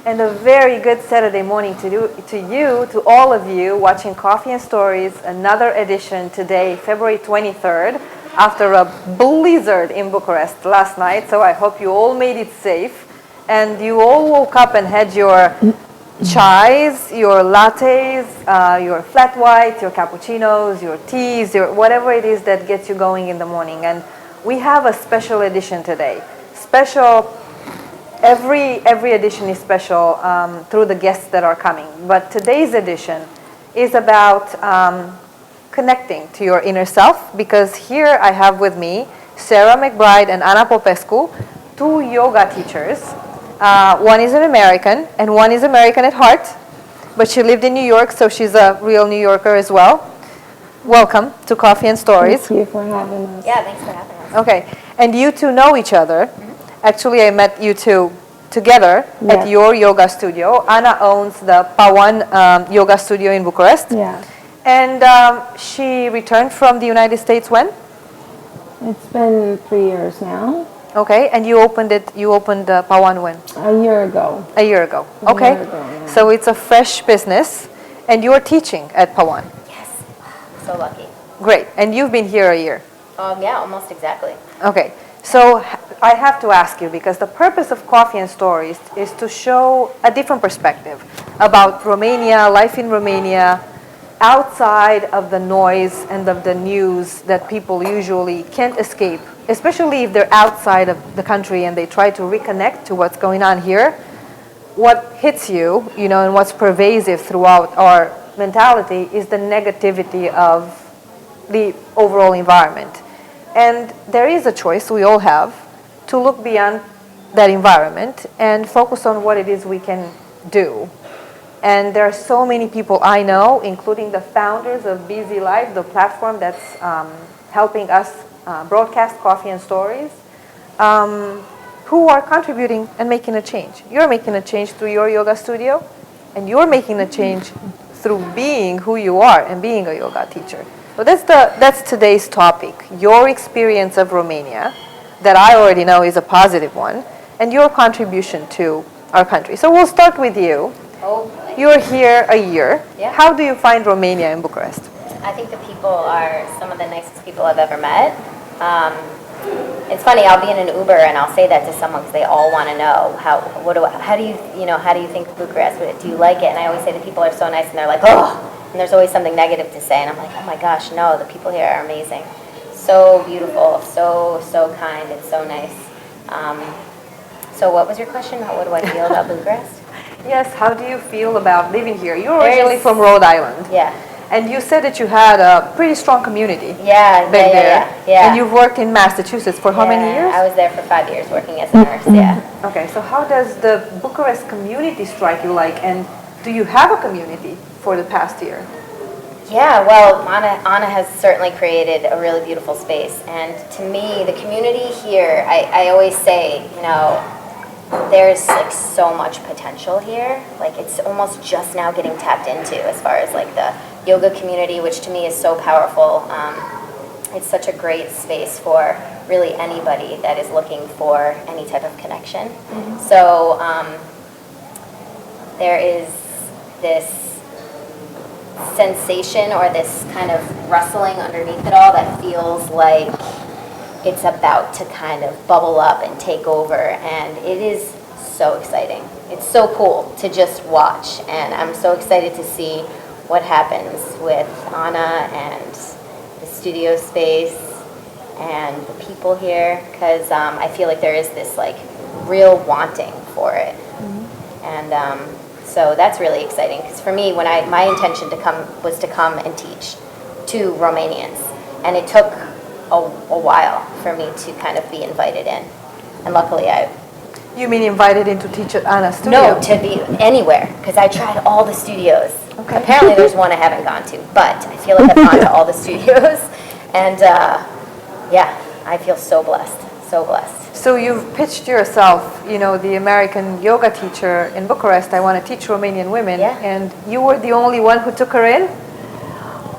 And a very good Saturday morning to all of you watching Coffee and Stories, another edition today, February 23rd, after a blizzard in Bucharest last night. So I hope you all made it safe and you all woke up and had your chais, your lattes, your flat whites, your cappuccinos, your teas, your whatever it is that gets you going in the morning. And we have a special edition today. Every edition is special through the guests that are coming. But today's edition is about connecting to your inner self, because here I have with me Sara McBride and Anna Popescu, two yoga teachers. One is an American and one is American at heart, but she lived in New York, so she's a real New Yorker as well. Welcome to Coffee and Stories. Thank you for having us. Yeah, thanks for having us. Okay, and you two know each other. Actually, I met you two together at your yoga studio. Anna owns the Pawan yoga studio in Bucharest. Yeah. And she returned from the United States when? It's been 3 years now. Okay, and you opened Pawan when? A year ago. A year ago. Okay. Yeah. So it's a fresh business, and you're teaching at Pawan. Yes, so lucky. Great, and you've been here a year. Yeah, almost exactly. Okay, so I have to ask you, because the purpose of Coffee and Stories is to show a different perspective about Romania, life in Romania, outside of the noise and of the news that people usually can't escape, especially if they're outside of the country and they try to reconnect to what's going on here. What hits you, and what's pervasive throughout our mentality is the negativity of the overall environment. And there is a choice we all have to look beyond that environment and focus on what it is we can do. And there are so many people I know, including the founders of BiziLive, the platform that's helping us broadcast Coffee and Stories, who are contributing and making a change. You're making a change through your yoga studio, and you're making a change through being who you are and being a yoga teacher. So that's today's topic, your experience of Romania, that I already know is a positive one, and your contribution to our country. So we'll start with you. Oh, You're here a year. Yeah. How do you find Romania in Bucharest? I think the people are some of the nicest people I've ever met. It's funny, I'll be in an Uber and I'll say that to someone because they all want to know how do you think of Bucharest? Do you like it? And I always say the people are so nice, and they're like, oh, and there's always something negative to say, and I'm like, oh my gosh, no, the people here are amazing, so beautiful, so kind, and so nice. So what was your question? What do I feel about Bucharest? Yes, how do you feel about living here? You're originally from Rhode Island. Yeah. And you said that you had a pretty strong community back there. Yeah. And you've worked in Massachusetts for how many years? I was there for 5 years working as a nurse, yeah. Okay, so how does the Bucharest community strike you like? And do you have a community for the past year? Yeah, well, Anna has certainly created a really beautiful space. And to me, the community here, I always say, there's like so much potential here. Like it's almost just now getting tapped into as far as like the yoga community, which to me is so powerful. It's such a great space for really anybody that is looking for any type of connection. Mm-hmm. So there is this sensation or this kind of rustling underneath it all that feels like it's about to kind of bubble up and take over, and it is so exciting. It's so cool to just watch, and I'm so excited to see what happens with Anna and the studio space and the people here, because I feel like there is this like real wanting for it. Mm-hmm. And so that's really exciting, because for me, my intention was to come and teach to Romanians, and it took a while for me to kind of be invited in, and luckily You mean invited in to teach at Anna's studio? No, to be anywhere, because I tried all the studios. Okay. Apparently there's one I haven't gone to, but I feel like I've gone to all the studios, and I feel so blessed, so blessed. So you've pitched yourself, the American yoga teacher in Bucharest, I want to teach Romanian women, and you were the only one who took her in?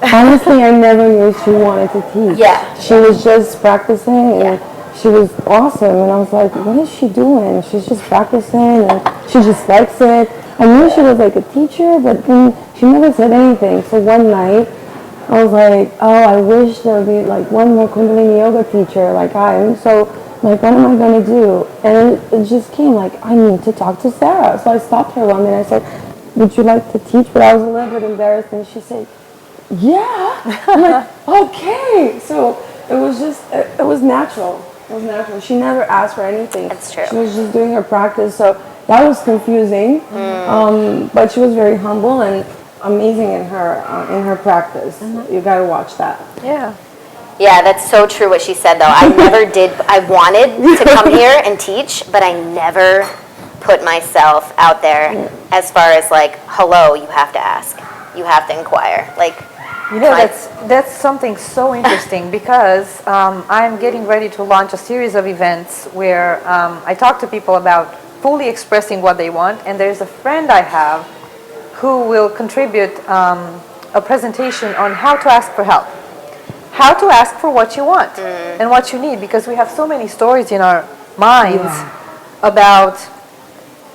Honestly, I never knew she wanted to teach. Yeah. She was just practicing, and she was awesome. And I was like, what is she doing? She's just practicing and she just likes it. I knew she was like a teacher, but then she never said anything. So one night, I was like, oh, I wish there would be like one more Kundalini yoga teacher like I am. So like, what am I going to do? And it just came like, I need to talk to Sara. So I stopped her one minute. I said, would you like to teach? But I was a little bit embarrassed. And she said, yeah. I'm like, okay. So it was just, it was natural. It was natural. She never asked for anything. That's true. She was just doing her practice. So that was confusing. But she was very humble and amazing in her practice. You got to watch that. Yeah. Yeah, that's so true what she said, though. I never did. I wanted to come here and teach, but I never put myself out there as far as like, hello, you have to ask. You have to inquire. Like, you know, that's something so interesting because I'm getting ready to launch a series of events where I talk to people about fully expressing what they want, and there's a friend I have who will contribute a presentation on how to ask for help. How to ask for what you want and what you need, because we have so many stories in our minds about,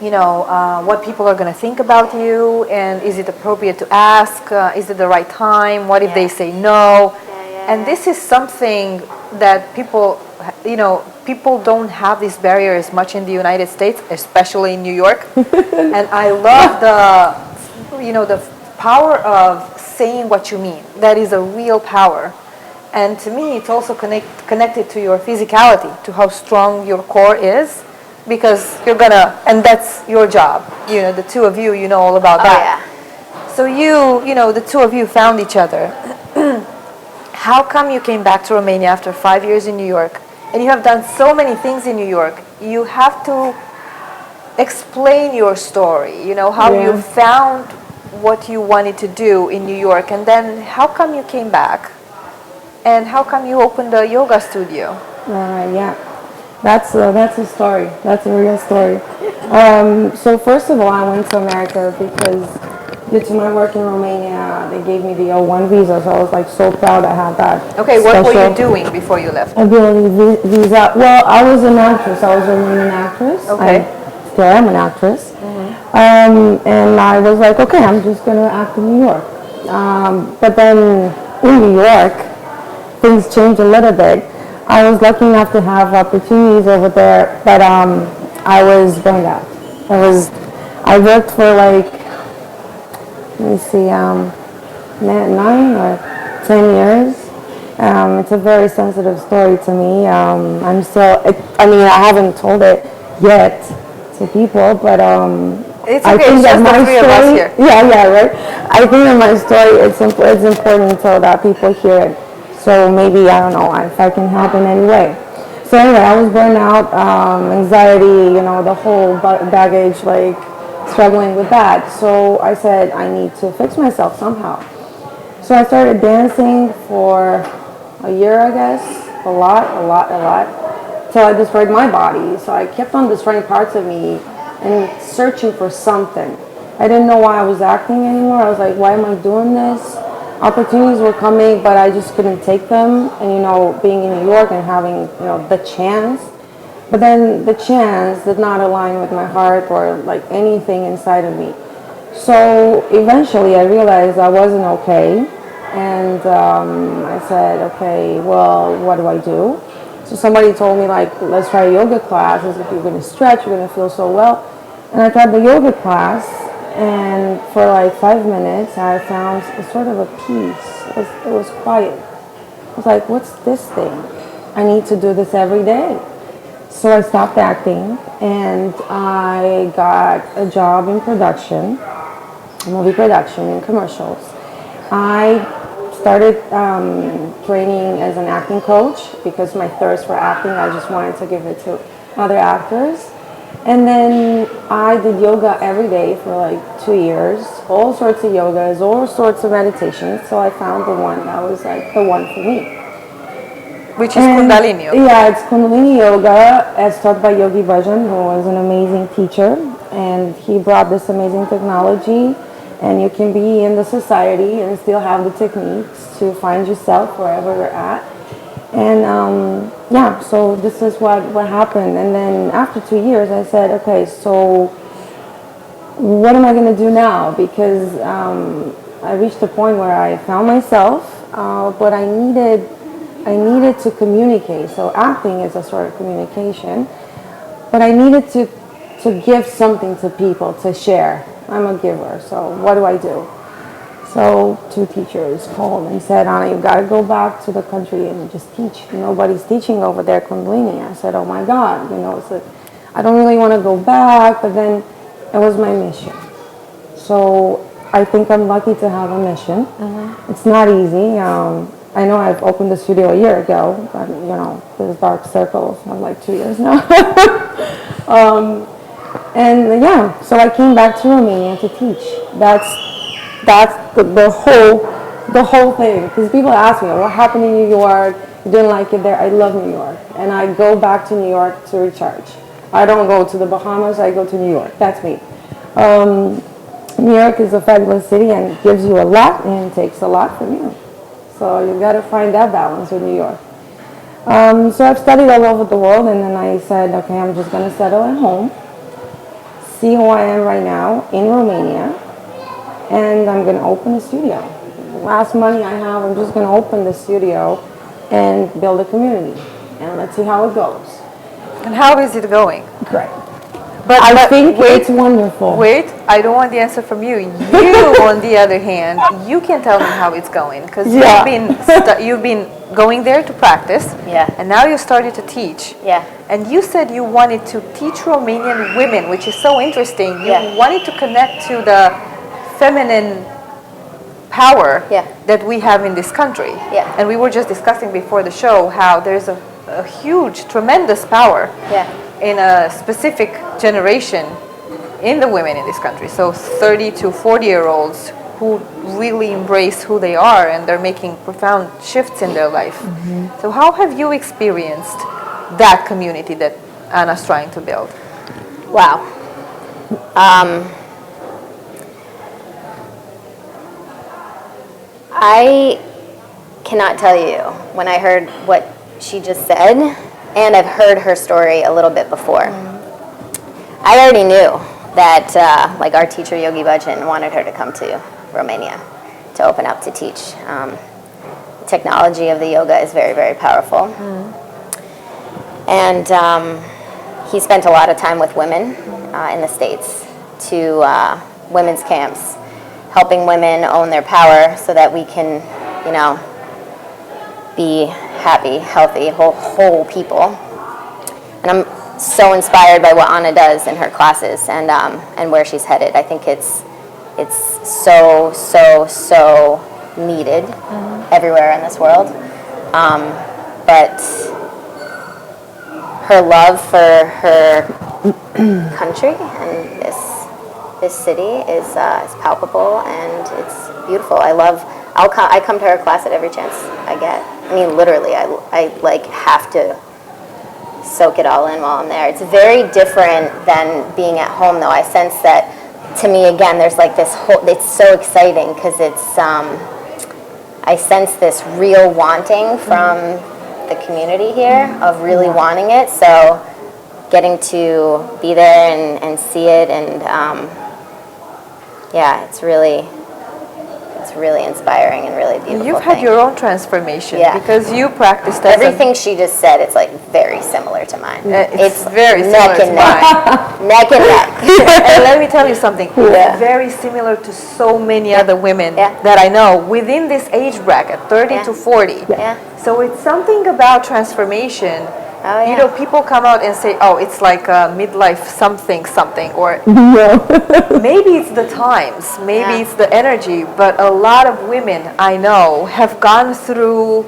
you know, what people are going to think about you, and is it appropriate to ask? Is it the right time? What if they say no? And this is something that people, you know, people don't have this barrier as much in the United States, especially in New York. And I love the, you know, the power of saying what you mean. That is a real power. And to me, it's also connected to your physicality, to how strong your core is, because you're gonna, and that's your job. You know, the two of you, you know all about that. Yeah. So you know, the two of you found each other. How come you came back to Romania after 5 years in New York? And you have done so many things in New York. You have to explain your story, you know, how you found what you wanted to do in New York, and then how come you came back? And how come you opened a yoga studio? Yeah, that's a story. That's a real story. So first of all, I went to America because due to my work in Romania, they gave me the O1 visa. So I was like so proud I had that. Okay, what were you doing before you left? Ability visa. Well, I was an actress. I was a Romanian actress. Okay. I still am an actress. And I was like, okay, I'm just gonna act in New York. But then in New York, things changed a little bit. I was lucky enough to have opportunities over there, but I was burned out. I worked for like, let me see, 9 or 10 years. It's a very sensitive story to me. I'm still, I mean, I haven't told it yet to people, but It's I okay, think it's that just the my three of us story, here. yeah, right. I think that my story, it's important so that people hear it. So maybe, I don't know, if I can help in any way. So anyway, I was burned out, anxiety, you know, the whole baggage, like struggling with that. So I said, I need to fix myself somehow. So I started dancing for a year, I guess, a lot, till I destroyed my body. So I kept on destroying parts of me and searching for something. I didn't know why I was acting anymore. I was like, why am I doing this? Opportunities were coming, but I just couldn't take them. And, you know, being in New York and having, you know, the chance. But then the chance did not align with my heart or like anything inside of me. So eventually I realized I wasn't okay. And I said, okay, well, what do I do? So somebody told me, like, let's try a yoga class. If you're going to stretch, you're going to feel so well. And I tried the yoga class. And for like 5 minutes, I found a sort of a peace. It was quiet. I was like, what's this thing? I need to do this every day. So I stopped acting and I got a job in production, movie production and commercials. I started training as an acting coach because my thirst for acting, I just wanted to give it to other actors. And then I did yoga every day for like 2 years, all sorts of yogas, all sorts of meditations. So I found the one that was like the one for me. Which is Kundalini yoga. Yeah, it's Kundalini yoga as taught by Yogi Bhajan, who was an amazing teacher. And he brought this amazing technology. And you can be in the society and still have the techniques to find yourself wherever you're at. And yeah, so this is what happened. And then after 2 years, I said, okay, so what am I going to do now? Because I reached a point where I found myself, but I needed to communicate. So acting is a sort of communication, but I needed to give something to people, to share. I'm a giver, so what do? So 2 teachers called and said, Anna, you've got to go back to the country and just teach. Nobody's teaching over there Kundalini. I said, oh my God, it's like, I don't really want to go back, but then it was my mission. So I think I'm lucky to have a mission. It's not easy. I know I've opened the studio a year ago, but there's dark circles of like 2 years now. And yeah, so I came back to Romania to teach. That's the whole thing. Because people ask me, what happened in New York? You didn't like it there? I love New York. And I go back to New York to recharge. I don't go to the Bahamas, I go to New York. That's me. New York is a fabulous city and it gives you a lot and takes a lot from you. So you've got to find that balance with New York. So I've studied all over the world, and then I said, okay, I'm just going to settle at home, see who I am right now in Romania, and I'm going to open a studio. Last money I have, I'm just going to open the studio and build a community, and let's see how it goes. And how is it going? Great. But I think it's wonderful. Wait, I don't want the answer from you. You, on the other hand, you can tell me how it's going, because you've been going there to practice, and now you started to teach. And you said you wanted to teach Romanian women, which is so interesting. You wanted to connect to the feminine power that we have in this country. And we were just discussing before the show how there's a huge, tremendous power in a specific generation in the women in this country. So 30 to 40-year-olds who really embrace who they are, and they're making profound shifts in their life. So how have you experienced that community that Anna's trying to build? Wow. I cannot tell you when I heard what she just said, and I've heard her story a little bit before. I already knew that like our teacher Yogi Bhajan wanted her to come to Romania to open up to teach. The technology of the yoga is very, very powerful. And he spent a lot of time with women in the States to women's camps, helping women own their power so that we can, be happy, healthy, whole people. And I'm so inspired by what Anna does in her classes and where she's headed. I think it's so, so, so needed everywhere in this world. But her love for her country and this city is palpable, and it's beautiful. I come to her class at every chance I get. I mean, literally, I like have to soak it all in while I'm there. It's very different than being at home, though. I sense that, to me, again, there's like this whole, it's so exciting because it's, I sense this real wanting from the community here of really wanting it. So getting to be there and see it, and it's really inspiring and really beautiful. You've had your own transformation because you practiced everything she just said. It's like very similar to mine. It's very similar to mine. Neck and neck. And let me tell you something. It's very similar to so many other women that I know within this age bracket, 30 to 40. So it's something about transformation. People come out and say, oh, it's like a midlife something, or maybe it's the times, maybe it's the energy, but a lot of women I know have gone through,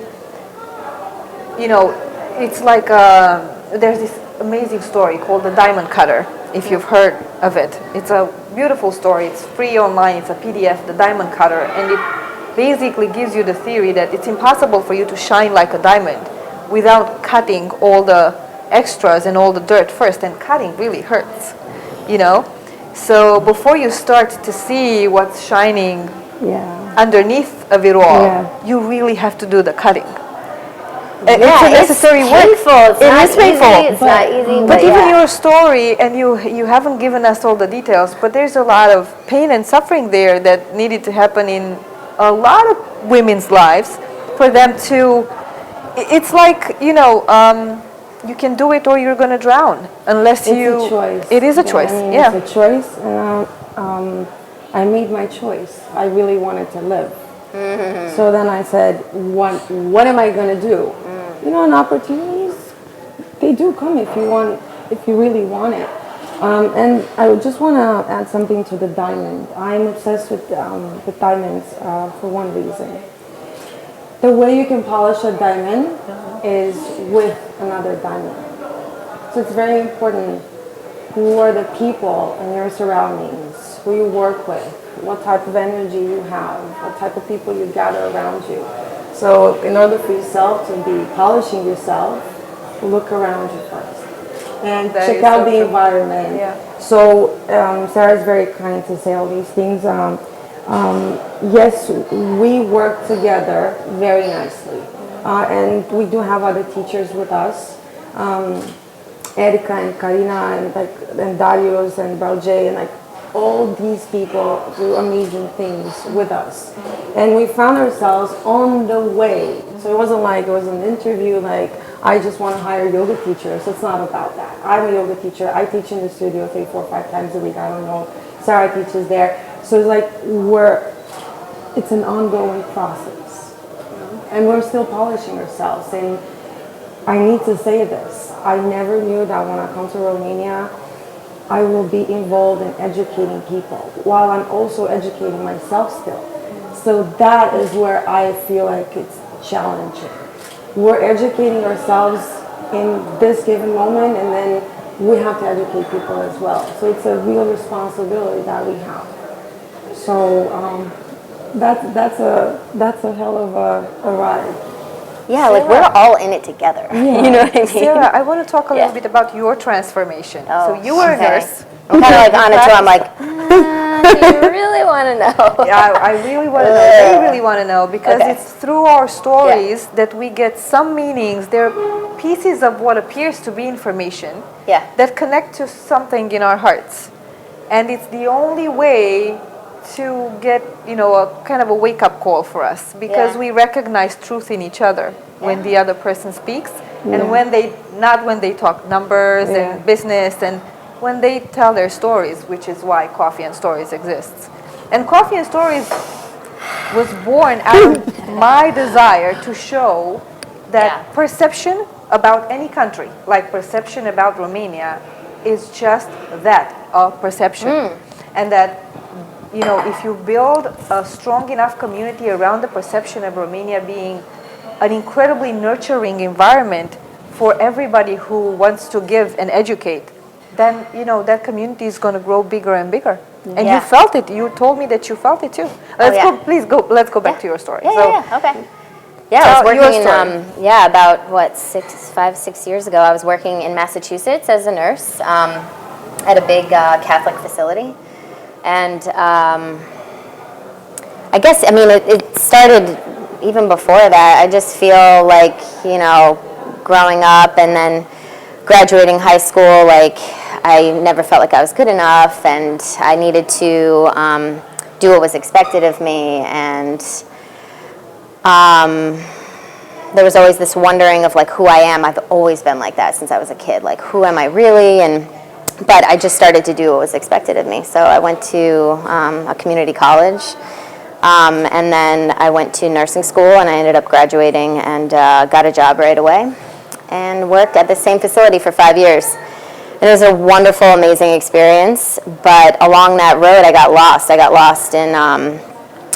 it's like there's this amazing story called The Diamond Cutter, if you've heard of it. It's a beautiful story. It's free online. It's a PDF, The Diamond Cutter, and it basically gives you the theory that it's impossible for you to shine like a diamond without cutting all the extras and all the dirt first, and cutting really hurts, So before you start to see what's shining underneath of it all, you really have to do the cutting. It's a necessary it's work. painful. It's It not is painful. Easy. It's not easy. But even yeah. your story, and you haven't given us all the details, but there's a lot of pain and suffering there that needed to happen in a lot of women's lives for them to, it's like, you can do it or you're going to drown unless you. It's a choice. It is a choice, I mean, yeah. It's a choice, and I made my choice. I really wanted to live. So then I said, what am I going to do? And opportunities, they do come if you really want it. And I just want to add something to the diamond. I'm obsessed with diamonds for one reason. The way you can polish a diamond is with another diamond. So it's very important who are the people in your surroundings, who you work with, what type of energy you have, what type of people you gather around you. So in order for yourself to be polishing yourself, look around you first. And check out the environment. Yeah. So Sarah is very kind to say all these things. Yes, we work together very nicely. And we do have other teachers with us. Erika and Karina and Darius and Balje and all these people do amazing things with us. And we found ourselves on the way. So it wasn't like it was an interview I just want to hire yoga teachers. So it's not about that. I'm a yoga teacher. I teach in the studio 3, 4, 5 times a week. I don't know. Sara teaches there. So it's it's an ongoing process. And we're still polishing ourselves. And I need to say this. I never knew that when I come to Romania, I will be involved in educating people while I'm also educating myself still. So that is where I feel like it's challenging. We're educating ourselves in this given moment, and then we have to educate people as well. So it's a real responsibility that we have. So that's a hell of a ride. Yeah, we're all in it together. Yeah. You know what I mean? Sarah, I want to talk a little bit about your transformation. Oh, so you were a okay. nurse. I'm kind of on it too. I'm like, do you really want to know? Yeah, I really want to know. They really want to know because Okay. it's through our stories that we get some meanings. They're pieces of what appears to be information that connect to something in our hearts. And it's the only way to get, a kind of a wake-up call for us because we recognize truth in each other when the other person speaks and not when they talk numbers and business and when they tell their stories, which is why Coffee and Stories exists. And Coffee and Stories was born out of my desire to show that perception about any country, like perception about Romania, is just that, a perception. And that, if you build a strong enough community around the perception of Romania being an incredibly nurturing environment for everybody who wants to give and educate, then, that community is going to grow bigger and bigger. And you felt it. You told me that you felt it too. Let's go back to your story. Okay. Yeah, I was working in, about 6 years ago, I was working in Massachusetts as a nurse at a big Catholic facility. And I guess, it started even before that. I just feel like, growing up and then graduating high school, I never felt like I was good enough, and I needed to do what was expected of me, and there was always this wondering of who I am. I've always been like that since I was a kid, who am I really? But I just started to do what was expected of me. So I went to a community college, and then I went to nursing school, and I ended up graduating and got a job right away and worked at the same facility for 5 years. It was a wonderful, amazing experience, but along that road I got lost. In,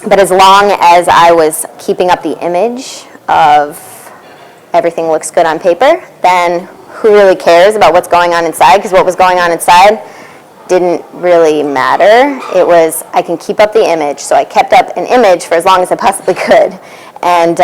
but as long as I was keeping up the image of everything looks good on paper, then who really cares about what's going on inside? Because what was going on inside didn't really matter. It was, I can keep up the image, so I kept up an image for as long as I possibly could. And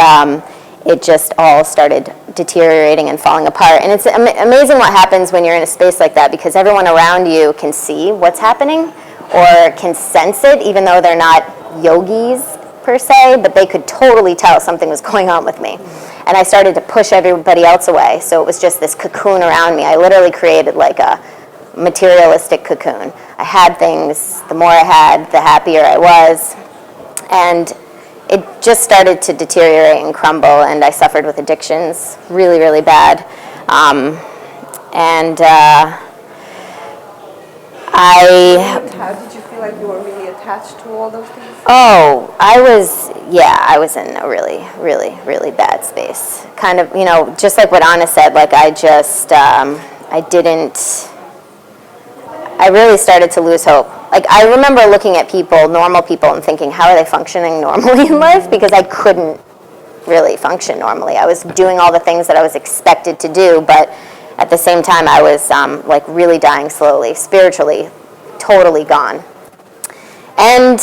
it just all started deteriorating and falling apart. And it's amazing what happens when you're in a space like that, because everyone around you can see what's happening or can sense it, even though they're not yogis per se, but they could totally tell something was going on with me. And I started to push everybody else away. So it was just this cocoon around me. I literally created like a materialistic cocoon. I had things, the more I had, the happier I was. And it just started to deteriorate and crumble, and I suffered with addictions really, really bad. How did you feel like you were really attached to all those things? Oh, I was in a really, really, really bad space. Kind of, just like what Anna said, like I really started to lose hope. Like I remember looking at people, normal people, and thinking, how are they functioning normally in life? Because I couldn't really function normally. I was doing all the things that I was expected to do, but at the same time I was like really dying slowly, spiritually, totally gone. And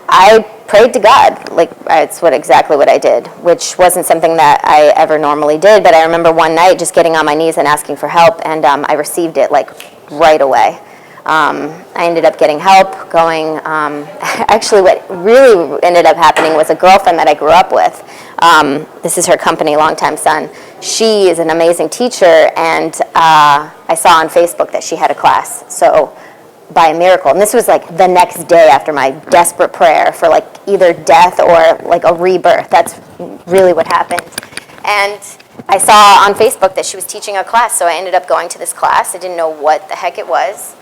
I prayed to God, like it's exactly what I did, which wasn't something that I ever normally did, but I remember one night just getting on my knees and asking for help, and I received it like right away. I ended up getting help, going, actually what really ended up happening was a girlfriend that I grew up with. This is her company, longtime son. She is an amazing teacher, and I saw on Facebook that she had a class, so by a miracle, and this was like the next day after my desperate prayer for like either death or like a rebirth. That's really what happened. And I saw on Facebook that she was teaching a class, so I ended up going to this class. I didn't know what the heck it was.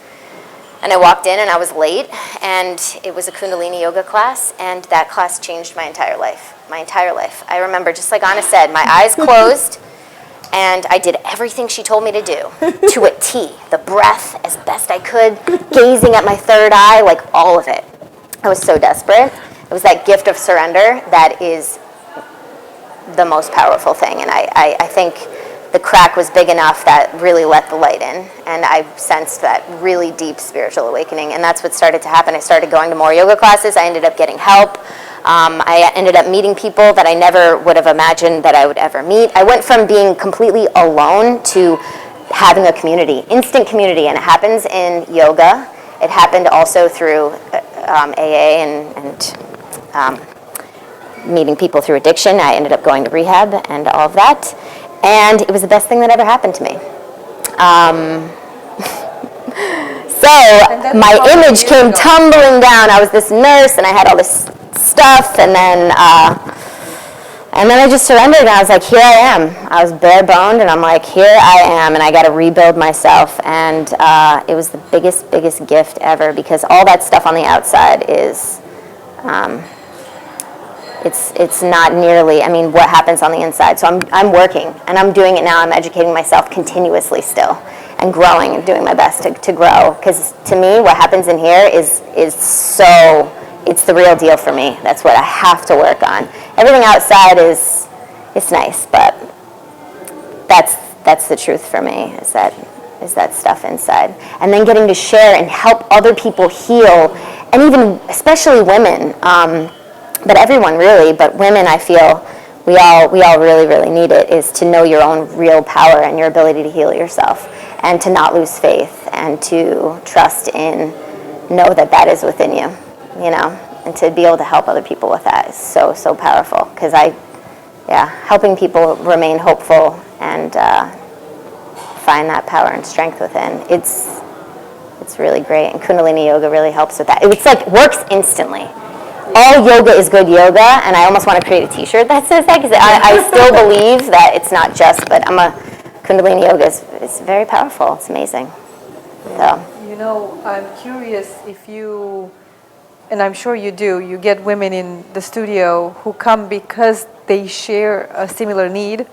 And I walked in and I was late, and it was a Kundalini yoga class, and that class changed my entire life. My entire life. I remember, just like Anna said, my eyes closed, and I did everything she told me to do, to a T. The breath as best I could, gazing at my third eye, like all of it. I was so desperate. It was that gift of surrender that is the most powerful thing, and I think the crack was big enough that really let the light in, and I sensed that really deep spiritual awakening, and that's what started to happen. I started going to more yoga classes. I ended up getting help. I ended up meeting people that I never would have imagined that I would ever meet. I went from being completely alone to having a community, instant community, and it happens in yoga. It happened also through AA and meeting people through addiction. I ended up going to rehab and all of that. And it was the best thing that ever happened to me. So my image came tumbling down. I was this nurse, and I had all this stuff, and then I just surrendered, and I was like, here I am. I was bare-boned, and I'm like, here I am, and I got to rebuild myself. And it was the biggest gift ever, because all that stuff on the outside is... It's not nearly, what happens on the inside. So I'm working, and I'm doing it now. I'm educating myself continuously still, and growing and doing my best to grow. Because to me, what happens in here is so, it's the real deal for me. That's what I have to work on. Everything outside it's nice, but that's the truth for me, is that stuff inside. And then getting to share and help other people heal, and even, especially women, but everyone really, but women, I feel we all really, really need it, is to know your own real power and your ability to heal yourself, and to not lose faith, and to trust in, know that is within you, and to be able to help other people with that is so, so powerful, because helping people remain hopeful and find that power and strength within, it's really great, and Kundalini yoga really helps with that. It's like works instantly. All yoga is good yoga, and I almost want to create a T-shirt that says that, because I still believe that it's not just, but Kundalini yoga is very powerful. It's amazing. So. I'm curious if you, and I'm sure you do, you get women in the studio who come because they share a similar need.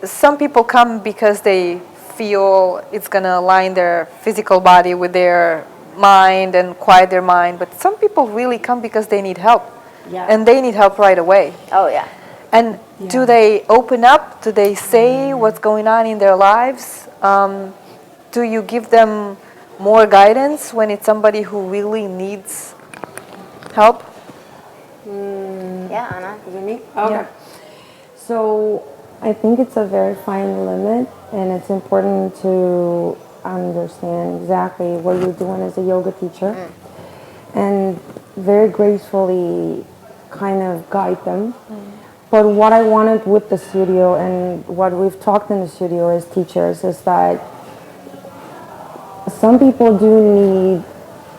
Some people come because they feel it's going to align their physical body with their mind and quiet their mind, but some people really come because they need help, and they need help right away. Oh yeah. And do they open up? Do they say what's going on in their lives? Do you give them more guidance when it's somebody who really needs help? Yeah, Anna, is it me? Okay. Yeah. So I think it's a very fine limit, and it's important to understand exactly what you're doing as a yoga teacher, and very gracefully kind of guide them But what I wanted with the studio and what we've talked in the studio as teachers is that some people do need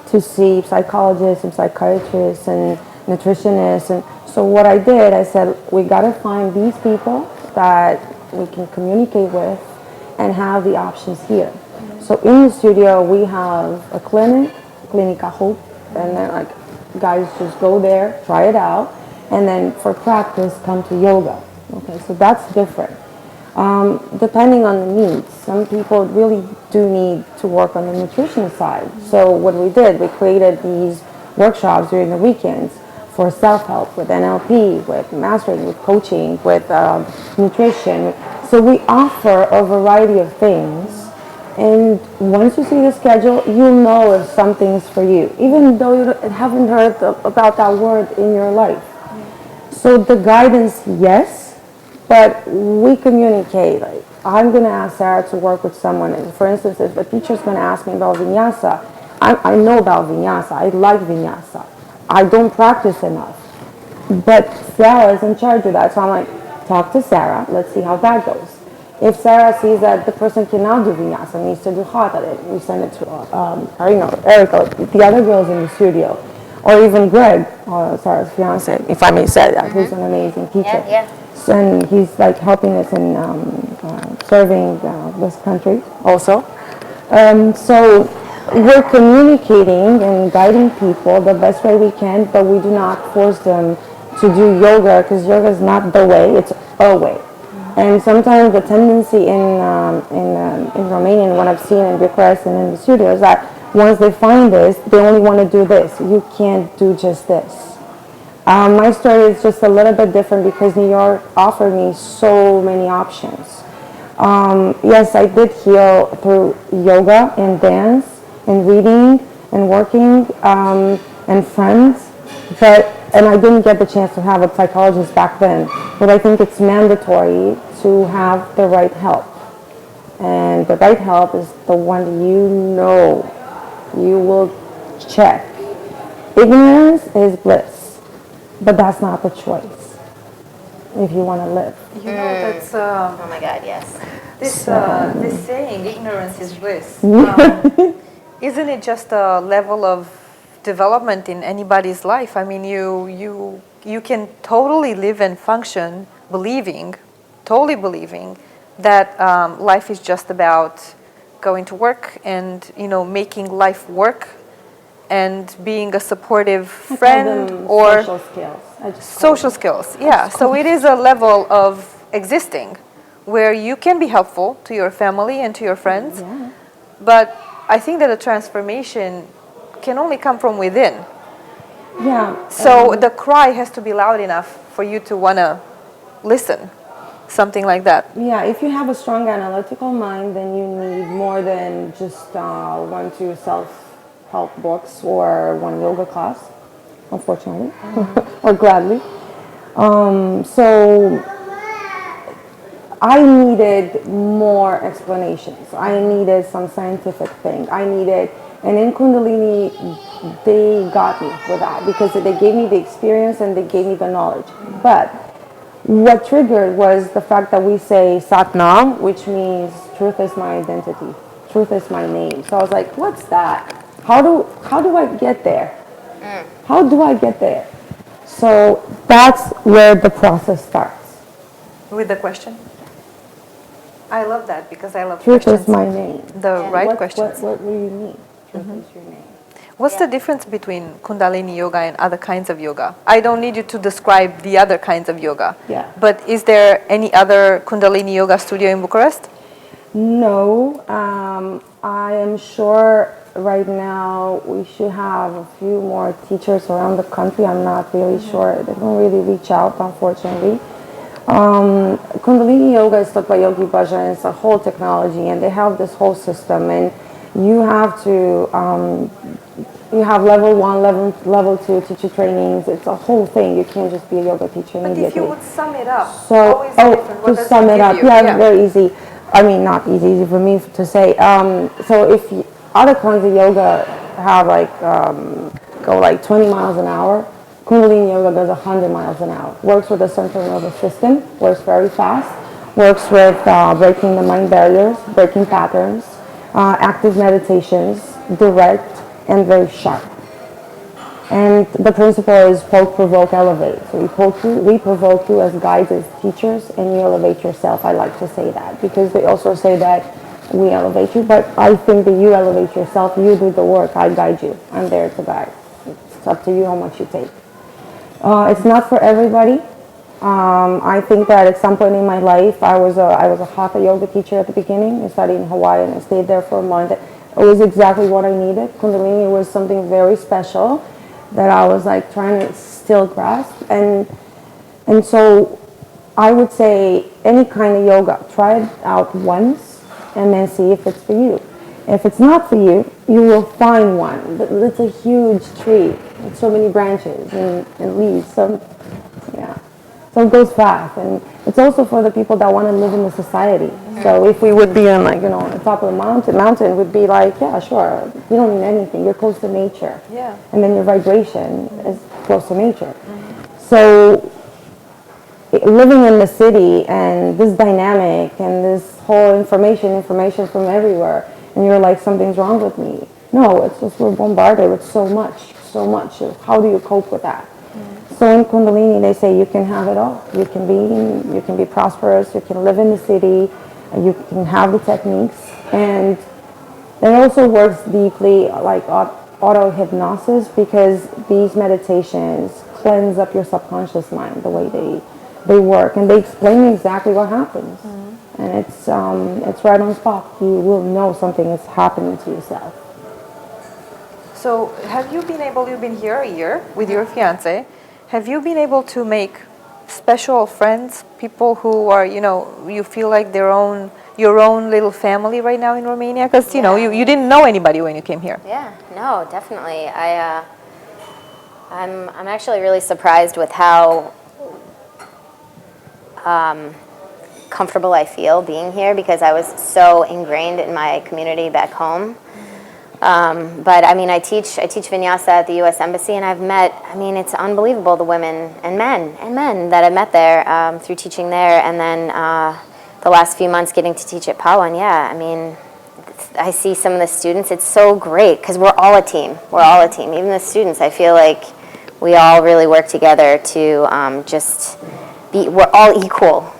to see psychologists and psychiatrists and nutritionists. And so what I did, I said, we got to find these people that we can communicate with and have the options here. So in the studio, we have a clinic, Clinica Hope, and then like guys just go there, try it out, and then for practice, come to yoga. Okay, so that's different. Depending on the needs, some people really do need to work on the nutrition side. So what we did, we created these workshops during the weekends for self-help, with NLP, with mastering, with coaching, with nutrition. So we offer a variety of things. And once you see the schedule, you'll know if something's for you, even though you haven't heard about that word in your life. So the guidance, yes, but we communicate. Like, I'm going to ask Sara to work with someone. And for instance, if a teacher's going to ask me about vinyasa, I know about vinyasa. I like vinyasa. I don't practice enough. But Sara is in charge of that. So I'm like, talk to Sara. Let's see how that goes. If Sara sees that the person cannot do vinyasa, needs to do hatha, we send it to Erica, the other girls in the studio, or even Greg, Sara's fiance, if I may say that, who's an amazing teacher. And he's like helping us in serving this country also. So we're communicating and guiding people the best way we can, but we do not force them to do yoga, because yoga is not the way, it's a way. And sometimes the tendency in Romania, and what I've seen in Bucharest and in the studio, is that once they find this, they only want to do this. You can't do just this. My story is just a little bit different because New York offered me so many options. Yes, I did heal through yoga and dance and reading and working and friends, and I didn't get the chance to have a psychologist back then. But I think it's mandatory to have the right help. And the right help is the one you will check. Ignorance is bliss, but that's not the choice if you want to live. You know, that's... oh my God, yes. This saying, ignorance is bliss, isn't it just a level of development in anybody's life? I mean, you can totally live and function totally believing that life is just about going to work and, making life work and being a supportive friend or social skills. Social skills, yeah. So it is a level of existing where you can be helpful to your family and to your friends, but I think that a transformation can only come from within. Yeah. So the cry has to be loud enough for you to want to listen, something like that. Yeah, if you have a strong analytical mind, then you need more than just 1-2 self-help books or one yoga class, unfortunately, or gladly. So I needed more explanations. I needed some scientific thing. And in Kundalini, they got me with that because they gave me the experience and they gave me the knowledge. But what triggered was the fact that we say Satnam, which means truth is my identity, truth is my name. So I was like, what's that? How do I get there? How do I get there? So that's where the process starts. With the question? I love that because I love truth questions. Is my name. The right questions. What do you mean? Truth is your name. What's the difference between Kundalini yoga and other kinds of yoga? I don't need you to describe the other kinds of yoga. Yeah. But is there any other Kundalini yoga studio in Bucharest? No. I am sure right now we should have a few more teachers around the country. I'm not really sure. They don't really reach out, unfortunately. Kundalini yoga is taught by Yogi Bhajan. It's a whole technology, and they have this whole system. And you have to, you have level 1, level 2 teacher trainings. It's a whole thing. You can't just be a yoga teacher immediately. But if you would sum it up, so, to sum it up, very easy. I mean, not easy for me to say. So if other kinds of yoga have go 20 miles an hour, Kundalini yoga goes 100 miles an hour. Works with the central nervous system, works very fast, works with breaking the mind barriers, breaking patterns, active meditations, direct and very sharp. And the principle is poke, provoke, elevate. So we provoke you as guides, as teachers, and you elevate yourself. I like to say that because they also say that we elevate you, but I think that you elevate yourself. You do the work. I guide you. I'm there to guide. It's up to you how much you take. It's not for everybody. I think that at some point in my life, I was a hatha yoga teacher at the beginning. I studied in Hawaii and I stayed there for a month. It was exactly what I needed. Kundalini was something very special that I was like trying to still grasp. And so I would say any kind of yoga, try it out once and then see if it's for you. If it's not for you, you will find one. But it's a huge tree with so many branches and leaves. So it goes fast. And it's also for the people that want to live in the society. So if we would be on on the top of the mountain would be like, yeah, sure, you don't need anything. You're close to nature. Yeah. And then your vibration is close to nature. So living in the city and this dynamic and this whole information from everywhere, and you're like, something's wrong with me. No, it's just we're bombarded with so much. How do you cope with that? So in Kundalini, they say you can have it all. You can be prosperous. You can live in the city. You can have the techniques, and it also works deeply like auto-hypnosis, because these meditations cleanse up your subconscious mind the way they work, and they explain exactly what happens. And it's right on spot. You will know something is happening to yourself. So you've been here a year with your fiance. Have you been able to make special friends, people who are, you feel like your own little family right now in Romania? Because, you didn't know anybody when you came here. Yeah, no, definitely. I'm actually really surprised with how comfortable I feel being here, because I was so ingrained in my community back home. But I mean, I teach vinyasa at the U.S. Embassy, and I've met, it's unbelievable, the women and men that I've met there through teaching there, and then the last few months getting to teach at Pawan. Yeah, I see some of the students. It's so great because we're all a team. Even the students, I feel like we all really work together to we're all equal.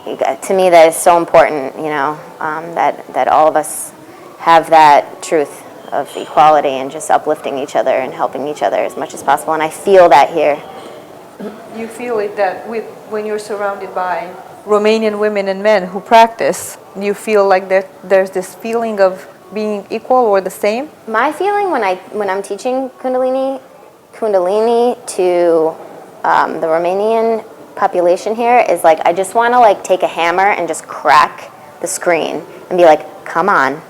To me, that is so important, that all of us have that truth of equality and just uplifting each other and helping each other as much as possible. And I feel that here. You feel it when you're surrounded by Romanian women and men who practice, you feel like there's this feeling of being equal or the same? My feeling when I'm teaching Kundalini to the Romanian population here is like, I just want to take a hammer and just crack the screen and be like, come on,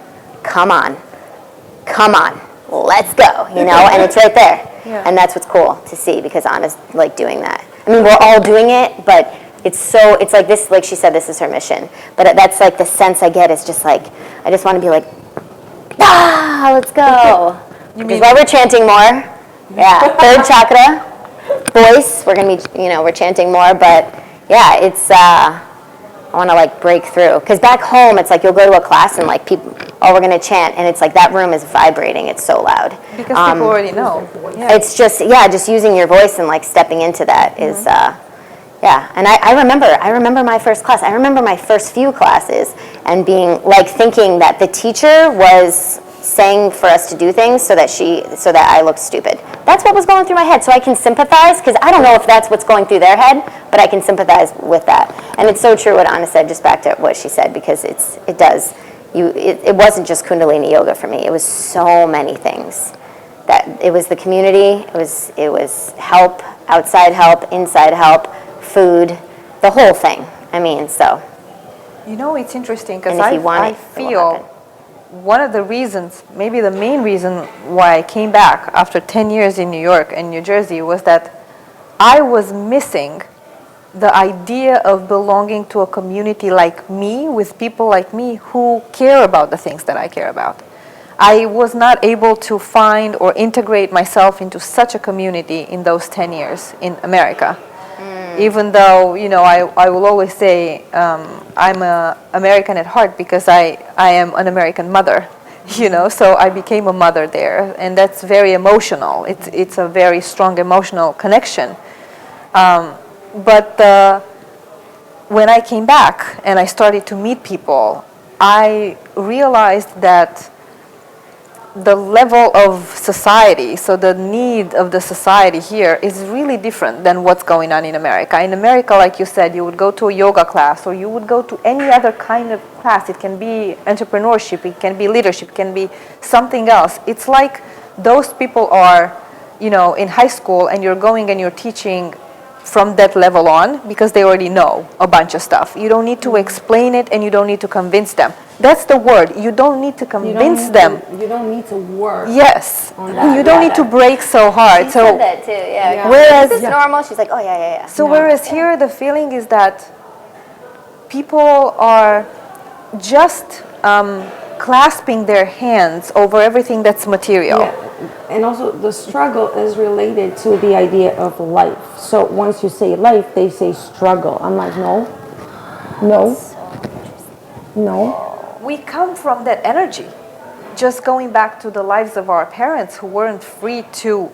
let's go, and it's right there. Yeah. And that's what's cool to see, because Anna's doing that. We're all doing it, but it's like this, like she said, this is her mission. But that's the sense I get is just I just want to be let's go. Because while we're chanting more, third chakra, voice, we're going to be, we're chanting more, but yeah, it's, I want to break through. Because back home, it's you'll go to a class and people, we're going to chant, and it's that room is vibrating. It's so loud. Because people already know. Yeah. It's just using your voice and stepping into that is, And I remember my first class. I remember my first few classes and being thinking that the teacher was saying for us to do things so that I looked stupid. That's what was going through my head. So I can sympathize, because I don't know if that's what's going through their head, but I can sympathize with that. And it's so true what Anna said, just back to what she said, because it does. It wasn't just Kundalini yoga for me. It was so many things. That it was the community. It was help, outside help, inside help, food, the whole thing. So. It's interesting, because I feel one of the reasons, maybe the main reason why I came back after 10 years in New York and New Jersey was that I was missing the idea of belonging to a community like me, with people like me who care about the things that I care about. I was not able to find or integrate myself into such a community in those 10 years in America. Even though, you know, I will always say I'm an American at heart because I am an American mother, you know, so I became a mother there, and that's very emotional. It's a very strong emotional connection. But when I came back and I started to meet people, I realized that the level of society, so the need of the society here is really different than what's going on in America. In America, like you said, you would go to a yoga class or you would go to any other kind of class. It can be entrepreneurship, it can be leadership, it can be something else. It's like those people are, you know, in high school and you're going and you're teaching from that level on because they already know a bunch of stuff. You don't need to explain it and you don't need to convince them. That's the word. You don't need to convince them. You don't need to work. Yes. On that. You don't need to break so hard. She So said that too, yeah. Whereas- This is normal. She's like, oh, yeah. So whereas here the feeling is that people are just clasping their hands over everything that's material. Yeah. And also the struggle is related to the idea of life. So once you say life, they say struggle. I'm like, no. We come from that energy. Just going back to the lives of our parents who weren't free to,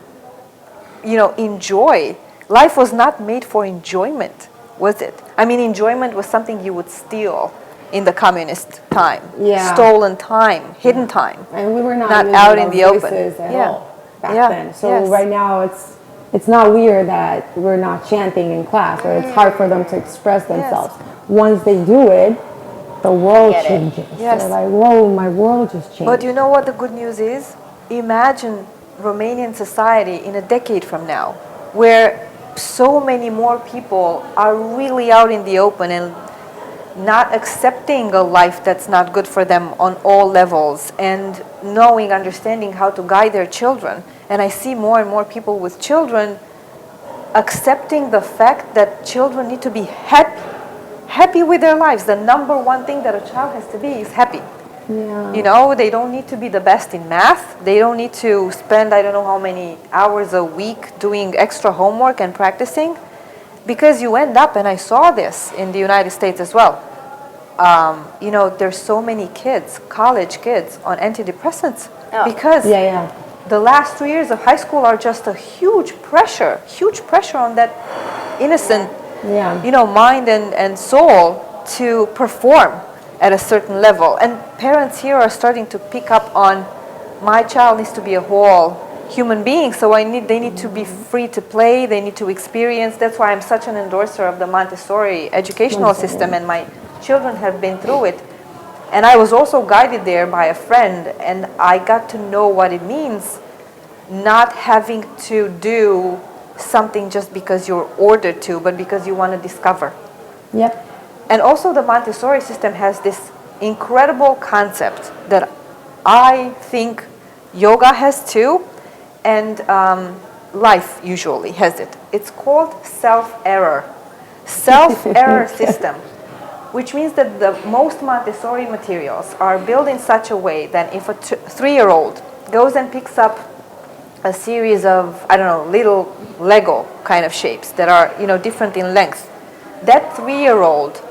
you know, enjoy. Life was not made for enjoyment, was it? I mean, enjoyment was something you would steal in the communist time. Yeah. Stolen time, hidden time. And we were not Not using out in our the open. voices at Yeah. all back Yeah. then. So Yes. right now it's not weird that we're not chanting in class, or it's hard for them to express themselves. Once they do it, the world Get it. changes. Yes. They're like, whoa, my world just changed. But you know what the good news is? Imagine Romanian society in a decade from now, where so many more people are really out in the open and not accepting a life that's not good for them on all levels, and knowing, understanding how to guide their children. And I see more and more people with children accepting the fact that children need to be happy with their lives. The number one thing that a child has to be is happy. Yeah. You know, they don't need to be the best in math. They don't need to spend I don't know how many hours a week doing extra homework and practicing, because you end up, and I saw this in the United States as well, you know, there's so many kids, college kids, on antidepressants because the last 3 years of high school are just a huge pressure on that innocent, you know, mind and soul to perform at a certain level. And parents here are starting to pick up on, my child needs to be a whole human being, so they need to be free to play, they need to experience. That's why I'm such an endorser of the Montessori educational system, and my children have been through it. And I was also guided there by a friend, and I got to know what it means not having to do something just because you're ordered to, but because you want to discover. Yep. And also the Montessori system has this incredible concept that I think yoga has too, and life usually has it. It's called self-error system, which means that the most Montessori materials are built in such a way that if a 3-year-old goes and picks up a series of, I don't know, little Lego kind of shapes that are, you know, different in length, that 3-year-old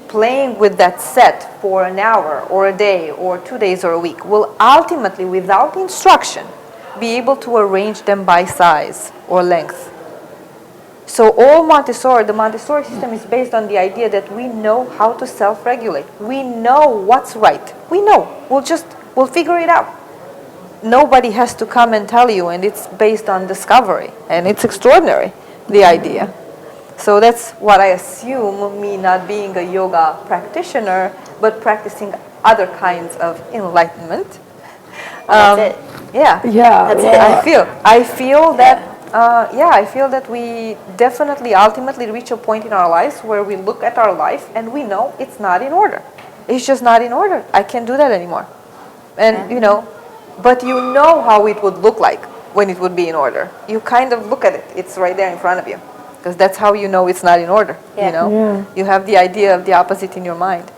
playing with that set for an hour or a day or 2 days or a week will ultimately, without instruction, be able to arrange them by size or length. So all Montessori, the Montessori system is based on the idea that we know how to self-regulate. We know what's right. We know. We'll figure it out. Nobody has to come and tell you, and it's based on discovery. And it's extraordinary, the idea. So that's what I assume, me not being a yoga practitioner, but practicing other kinds of enlightenment. That's it. Yeah. That's it. I feel that. I feel that we definitely ultimately reach a point in our lives where we look at our life and we know it's not in order. It's just not in order. I can't do that anymore. And you know, but you know how it would look like when it would be in order. You kind of look at it. It's right there in front of you, because that's how you know it's not in order. You know, you have the idea of the opposite in your mind.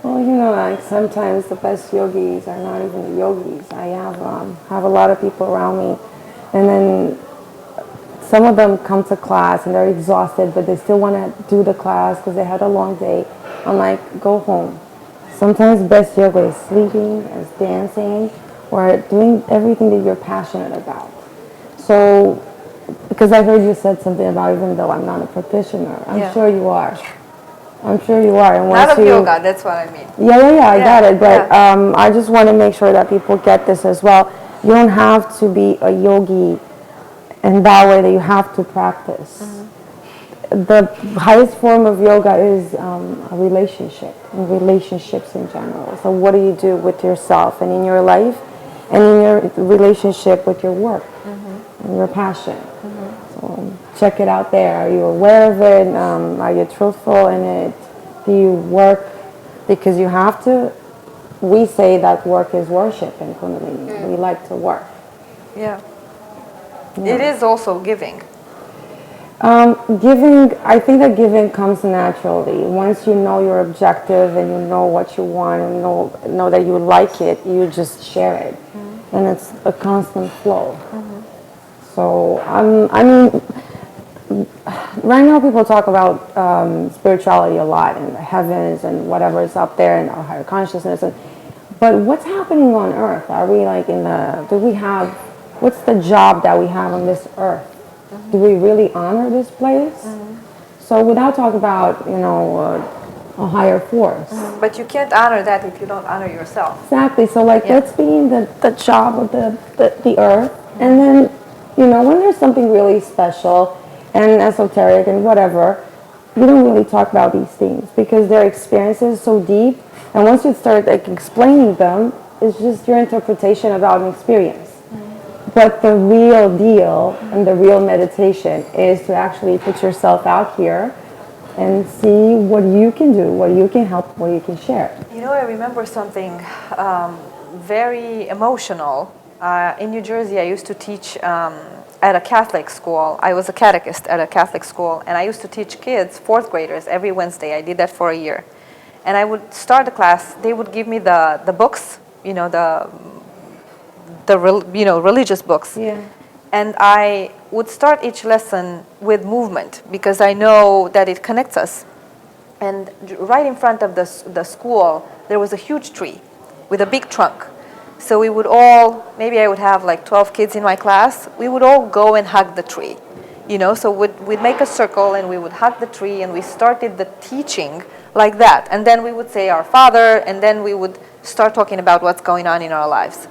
Well, like sometimes the best yogis are not even the yogis. I have a lot of people around me, and then some of them come to class and they're exhausted, but they still want to do the class because they had a long day. I'm like, go home. Sometimes best yoga is sleeping, is dancing, or doing everything that you're passionate about. So, because I heard you said something about even though I'm not a practitioner, I'm sure you are. I'm sure you are. And Not of yoga, that's what I mean. Yeah, I got it. But I just want to make sure that people get this as well. You don't have to be a yogi in that way that you have to practice. The highest form of yoga is a relationship, and relationships in general. So what do you do with yourself and in your life and in your relationship with your work and your passion? So check it out there. Are you aware of it? Are you truthful in it? Do you work? Because you have to. We say that work is worship in Kundalini. We like to work. Yeah. It is also giving. Giving, I think that giving comes naturally. Once you know your objective and you know what you want and know that you like it, you just share it. And it's a constant flow. So, I mean, right now people talk about spirituality a lot and the heavens and whatever is up there and our higher consciousness. But what's happening on earth? Are we like what's the job that we have on this earth? Do we really honor this place? So without talking about, a higher force. But you can't honor that if you don't honor yourself. Exactly. So that's being the job of the earth. And then, when there's something really special and esoteric and whatever, you don't really talk about these things because their experience is so deep. And once you start explaining them, it's just your interpretation about an experience. But the real deal and the real meditation is to actually put yourself out here and see what you can do, what you can help, what you can share. I remember something very emotional. In New Jersey, I used to teach at a Catholic school. I was a catechist at a Catholic school, and I used to teach kids, 4th graders, every Wednesday. I did that for a year. And I would start the class. They would give me the books, religious books. Yeah. And I would start each lesson with movement because I know that it connects us. And right in front of the school, there was a huge tree with a big trunk. So we would all, maybe I would have like 12 kids in my class, we would all go and hug the tree. So we'd make a circle and we would hug the tree, and we started the teaching like that. And then we would say our Father, and then we would start talking about what's going on in our lives.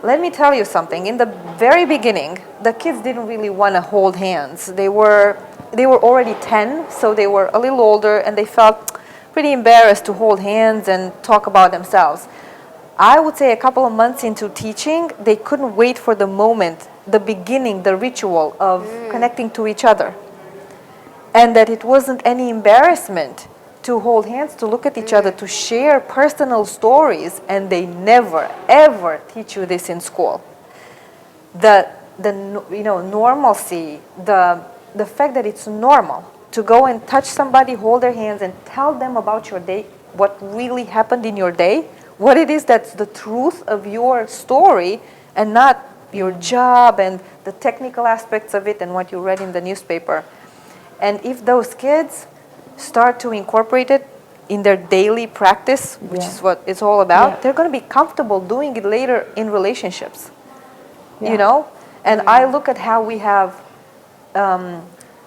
Let me tell you something. In the very beginning, the kids didn't really want to hold hands. They were already 10, so they were a little older, and they felt pretty embarrassed to hold hands and talk about themselves. I would say a couple of months into teaching, they couldn't wait for the moment, the beginning, the ritual of connecting to each other. And that it wasn't any embarrassment to hold hands, to look at each other, to share personal stories, and they never, ever teach you this in school. The normalcy, the fact that it's normal to go and touch somebody, hold their hands, and tell them about your day, what really happened in your day, what it is that's the truth of your story, and not your job and the technical aspects of it and what you read in the newspaper. And if those kids start to incorporate it in their daily practice, which is what it's all about, they're going to be comfortable doing it later in relationships. And I look at how we have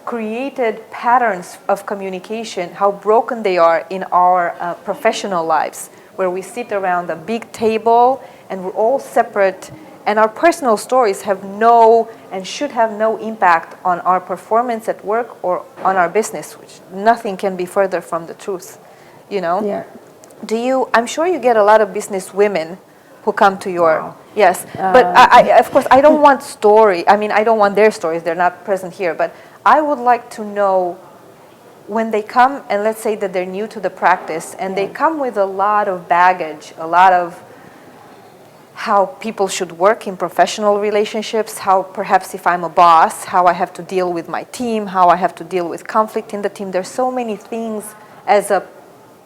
created patterns of communication, how broken they are in our professional lives, where we sit around a big table and we're all separate, and our personal stories have no and should have no impact on our performance at work or on our business, which nothing can be further from the truth, Yeah. I'm sure you get a lot of business women who come to your, yes, but I of course, I don't want I don't want their stories, they're not present here, but I would like to know when they come, and let's say that they're new to the practice, and they come with a lot of baggage, a lot of how people should work in professional relationships, how perhaps if I'm a boss, how I have to deal with my team, how I have to deal with conflict in the team. There's so many things as a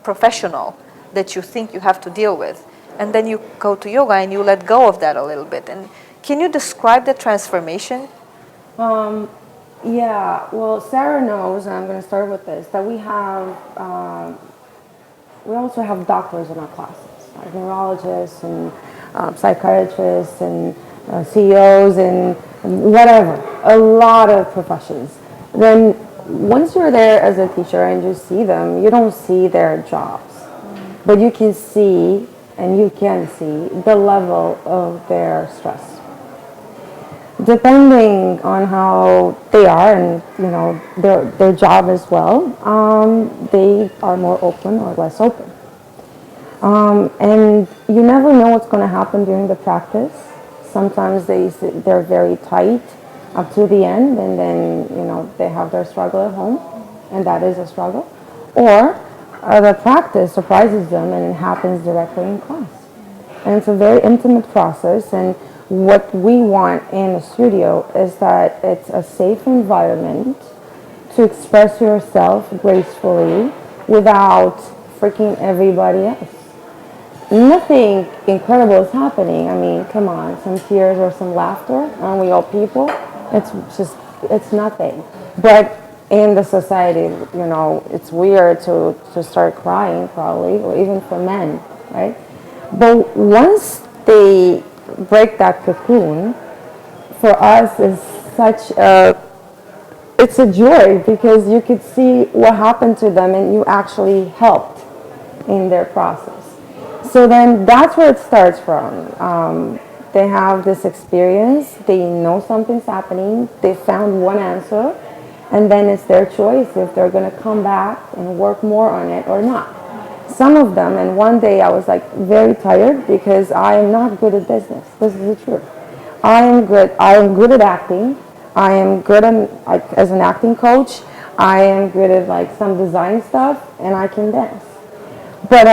professional that you think you have to deal with. And then you go to yoga and you let go of that a little bit. And can you describe the transformation? Yeah, well, Sara knows, and I'm going to start with this, that we also have doctors in our classes, like neurologists and psychiatrists and CEOs and whatever, a lot of professions. Then once you're there as a teacher and you see them, you don't see their jobs, but you can see the level of their stress. Depending on how they are and their job as well, they are more open or less open. And you never know what's going to happen during the practice. Sometimes they're very tight up to the end, and then they have their struggle at home, and that is a struggle. Or the practice surprises them, and it happens directly in class. And it's a very intimate process, and what we want in the studio is that it's a safe environment to express yourself gracefully without freaking everybody else. Nothing incredible is happening. I mean, come on, some tears or some laughter, aren't we all people? It's nothing. But in the society, it's weird to start crying probably, or even for men, right? But once they break that cocoon, for us is it's a joy, because you could see what happened to them and you actually helped in their process. So then that's where it starts from. They have this experience, they know something's happening, they found one answer, and then it's their choice if they're going to come back and work more on it or not. Some of them, and one day I was like very tired because I am not good at business. This is the truth. I am good at acting. I am good as an acting coach. I am good at some design stuff, and I can dance. But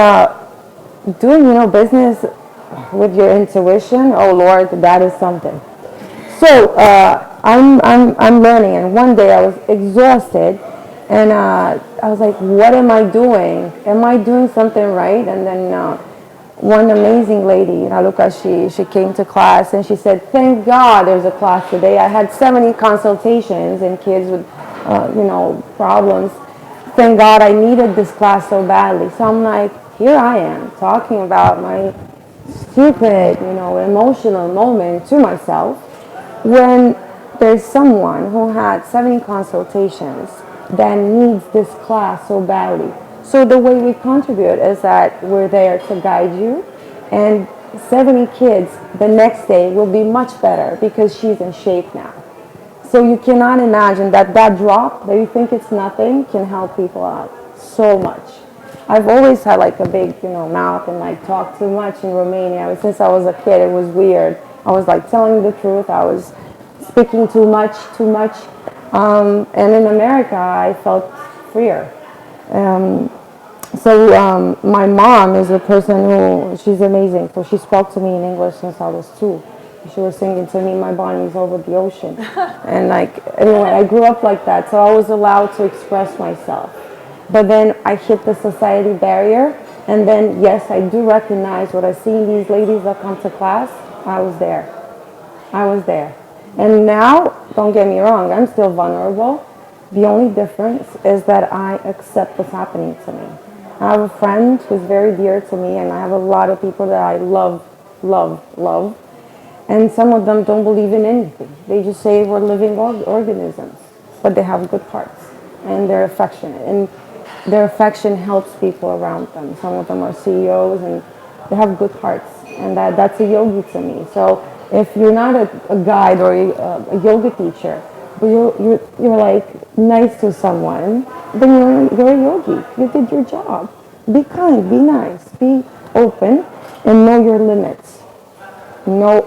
doing business with your intuition, oh Lord, that is something. So I'm learning, and one day I was exhausted. And I was like, what am I doing? Am I doing something right? And then one amazing lady, Raluca, she came to class and she said, thank God there's a class today. I had 70 consultations and kids with, problems. Thank God I needed this class so badly. So I'm like, here I am talking about my stupid, emotional moment to myself when there's someone who had 70 consultations that needs this class so badly. So the way we contribute is that we're there to guide you, and 70 kids the next day will be much better because she's in shape now. So you cannot imagine that drop that you think it's nothing can help people out so much. I've always had a big mouth and talk too much in Romania. Since I was a kid, it was weird. I was telling the truth. I was speaking too much. And in America, I felt freer. So my mom is a person she's amazing. So she spoke to me in English since I was 2. She was singing to me, my Bonnie's over the ocean. And anyway, I grew up like that. So I was allowed to express myself. But then I hit the society barrier. And then, yes, I do recognize what I see in these ladies that come to class. I was there. And now, don't get me wrong, I'm still vulnerable. The only difference is that I accept what's happening to me. I have a friend who's very dear to me, and I have a lot of people that I love. And some of them don't believe in anything. They just say we're living organisms, but they have good hearts, and they're affectionate. And their affection helps people around them. Some of them are CEOs, and they have good hearts, and that's a yogi to me. So if you're not a guide or a yoga teacher, but you're nice to someone, then you're a yogi. You did your job. Be kind, be nice, be open, and know your limits. Isn't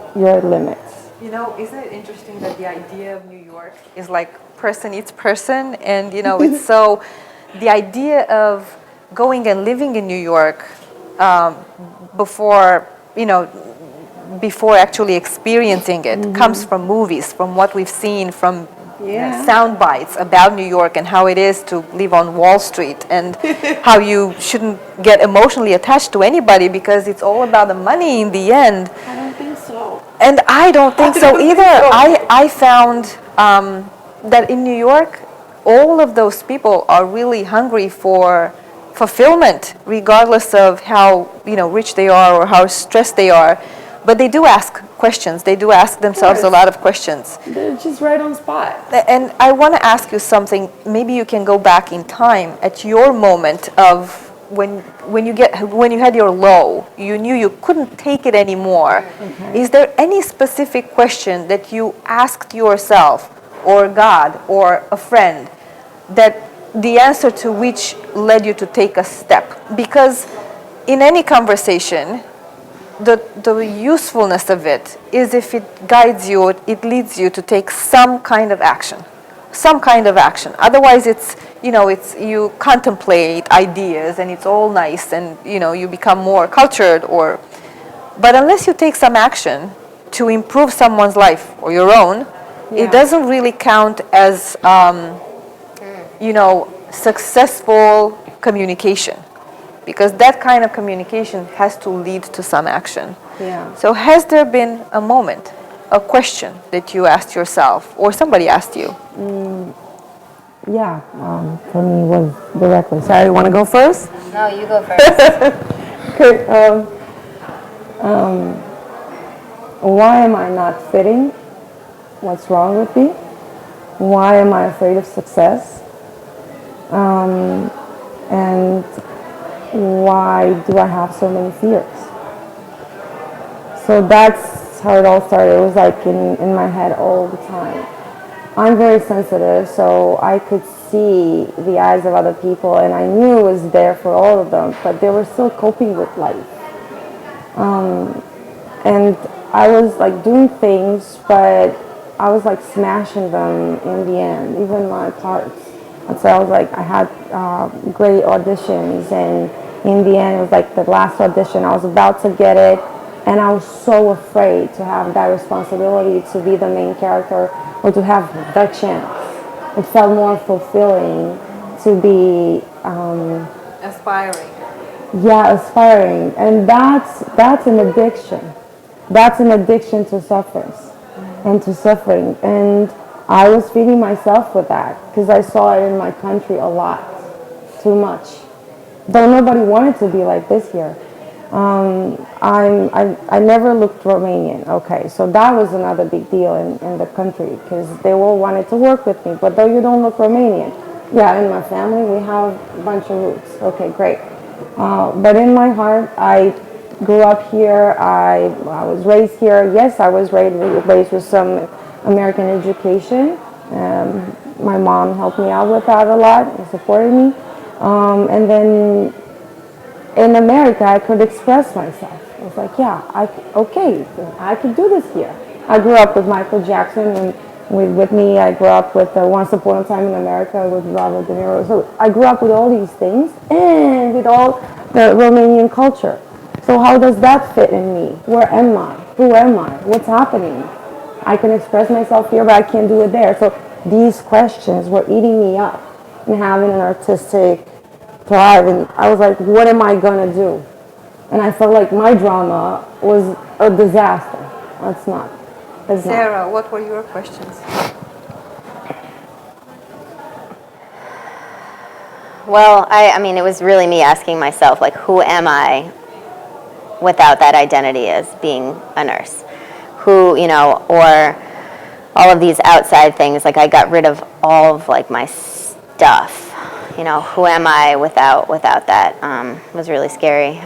it interesting that the idea of New York is person eats person, and it's so, the idea of going and living in New York before actually experiencing it comes from movies, from what we've seen, from sound bites about New York and how it is to live on Wall Street, and how you shouldn't get emotionally attached to anybody because it's all about the money in the end. I don't think so. And I don't think so either. I found that in New York, all of those people are really hungry for fulfillment, regardless of how rich they are or how stressed they are. But they do ask questions. They do ask themselves a lot of questions. They're just right on spot. And I want to ask you something. Maybe you can go back in time at your moment of when you had your low. You knew you couldn't take it anymore. Okay. Is there any specific question that you asked yourself, or God, or a friend, that the answer to which led you to take a step? Because in any conversation, the usefulness of it is if it guides you, it leads you to take some kind of action. Otherwise, it's you contemplate ideas and it's all nice and you become more cultured, but unless you take some action to improve someone's life or your own, it doesn't really count as successful communication. Because that kind of communication has to lead to some action. Yeah. So has there been a moment, a question that you asked yourself or somebody asked you? For me was directly. Sorry, you want to go first? No, you go first. Okay. Why am I not fitting? What's wrong with me? Why am I afraid of success? And why do I have so many fears? So that's how it all started. It was like in my head all the time. I'm very sensitive, so I could see the eyes of other people, and I knew it was there for all of them, but they were still coping with life. And I was like doing things, but I was like smashing them in the end, even my parts. And so I was like, I had great auditions, and in the end, it was like the last audition. I was about to get it, and I was so afraid to have that responsibility to be the main character or to have the chance. It felt more fulfilling to be aspiring. Yeah, aspiring, and that's an addiction. That's an addiction to and to suffering. And I was feeding myself with that because I saw it in my country a lot, too much. Though nobody wanted to be like this here. I never looked Romanian. Okay, so that was another big deal in the country because they all wanted to work with me. But though you don't look Romanian, in my family we have a bunch of roots. Okay, great. But in my heart, I grew up here. I was raised here. Yes, I was raised with some American education. My mom helped me out with that a lot and supported me. And then in America, I could express myself. I was like, I could do this here. I grew up with Michael Jackson, and with me, I grew up with Once Upon a Time in America with Robert De Niro. So I grew up with all these things and with all the Romanian culture. So how does that fit in me? Where am I? Who am I? What's happening? I can express myself here, but I can't do it there. So these questions were eating me up and having an artistic thrive. And I was like, what am I going to do? And I felt like my drama was a disaster. It's not. Sara, what were your questions? Well, I mean, it was really me asking myself, like, who am I without that identity as being a nurse? Who, or all of these outside things, like I got rid of all of like my stuff. Who am I without that? It was really scary.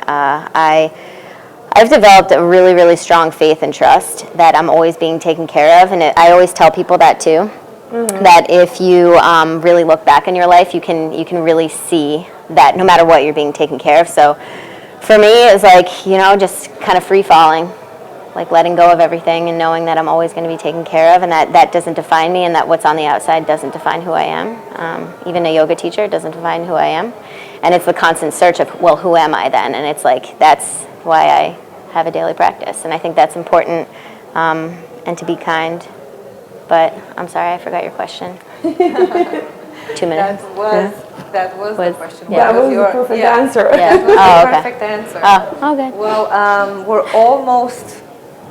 I've developed a really, really strong faith and trust that I'm always being taken care of, and I always tell people that too. Mm-hmm. That if you really look back in your life, you can really see that no matter what, you're being taken care of. So for me, it was like, just kind of free falling, like letting go of everything and knowing that I'm always going to be taken care of, and that doesn't define me, and that what's on the outside doesn't define who I am. Even a yoga teacher doesn't define who I am. And it's the constant search of, well, who am I then? And it's like, that's why I have a daily practice. And I think that's important, and to be kind But I'm sorry, I forgot your question. 2 minutes. That was the question. Yeah. That was the perfect answer. Yeah. That was Oh, the okay. perfect answer. Oh, okay. Well, we're almost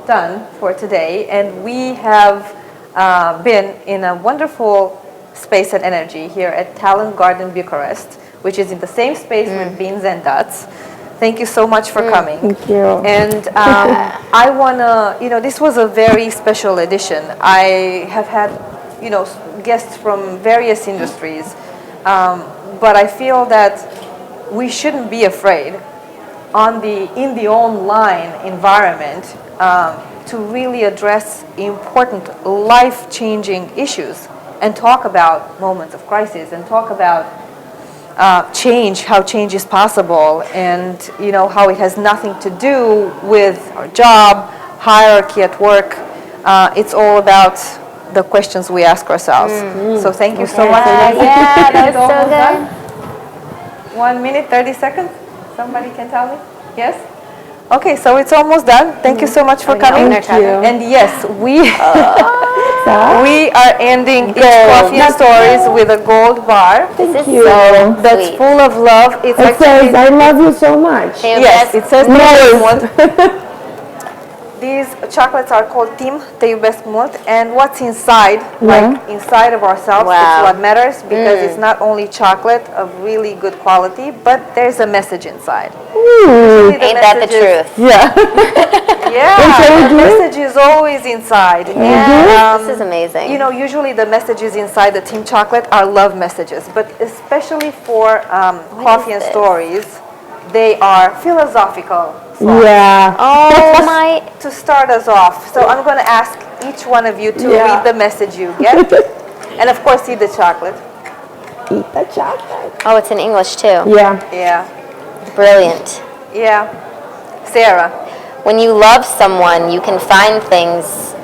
done for today, and we have been in a wonderful space and energy here at Talent Garden Bucharest, which is in the same space with Beans and Dots. Thank you so much for coming. Thank you. And I want to, this was a very special edition. I have had, guests from various industries, but I feel that we shouldn't be afraid in the online environment to really address important life-changing issues and talk about moments of crisis and talk about change, how change is possible, and how it has nothing to do with our job, hierarchy at work. It's all about the questions we ask ourselves. So thank you so much. Yeah, that was so good. 1 minute, 30 seconds? Somebody can tell me? Yes? Okay, so it's almost done. Thank you so much for coming. Thank you. And yes, we are ending each coffee and stories with a gold bar. This is you. so That's sweet. full of love. It's It says, I love you so much. Hey, yes, Beth. it says Nice. These chocolates are called Tim Te Iubesc Mult, and what's inside, like inside of ourselves, Wow. is what matters, because it's not only chocolate of really good quality, but there's a message inside. Usually Ain't that the truth? Yeah. Yeah, the message is always inside. And, This is amazing. Usually the messages inside the Tim chocolate are love messages, but especially for coffee and this? stories, they are philosophical. Yeah. Oh my. To start us off, so I'm going to ask each one of you to Yeah. read the message you get, and of course eat the chocolate. Eat the chocolate. Oh, it's in English too. Yeah. Yeah, Brilliant. yeah. Sarah. When you love someone, you can find things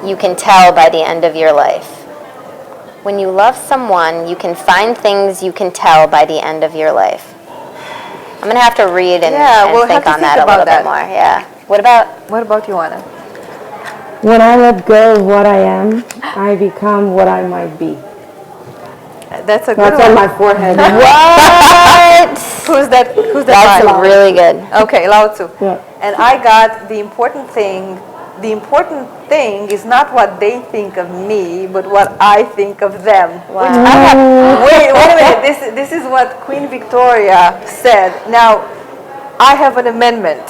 you can tell by the end of your life. When you love someone, you can find things you can tell by the end of your life. I'm going to have to read and, we'll think have to on think that a about little that. bit more. Yeah. What about you, Anna? When I let go of what I am, I become what I might be. That's a good That's on one. my forehead. What? Who's that? That's by? really good. Okay, Lao Tzu. Yeah. And I got the important thing. The important thing is not what they think of me, but what I think of them. Wow. Which I have, wait a minute. This is what Queen Victoria said. Now, I have an amendment.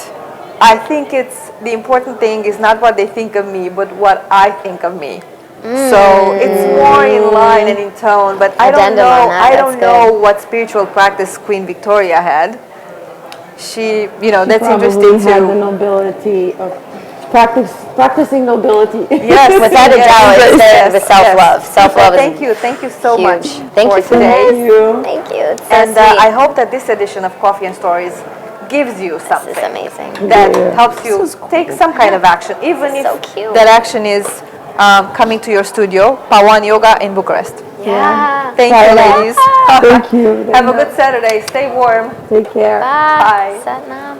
I think the important thing is not what they think of me, but what I think of me. So it's more in line and in tone, but I don't Addendum know. on that, I that's don't know what spiritual practice Queen Victoria had. She, that's interesting Probably had the too. nobility of practicing nobility. Yes, Without a doubt, it's the self-love. Self-love is Thank you so huge. much Thank for you so today. Thank you. Thank you. It's so And sweet. I hope that this edition of Coffee and Stories gives you something This is amazing. that Yeah. helps you take some kind of action, even if So cute. that action is coming to your studio, Pawan Yoga in Bucharest. Yeah. Thank you, ladies. Thank you. Have a good Saturday. Stay warm. Take care. Bye. Bye. Satnam.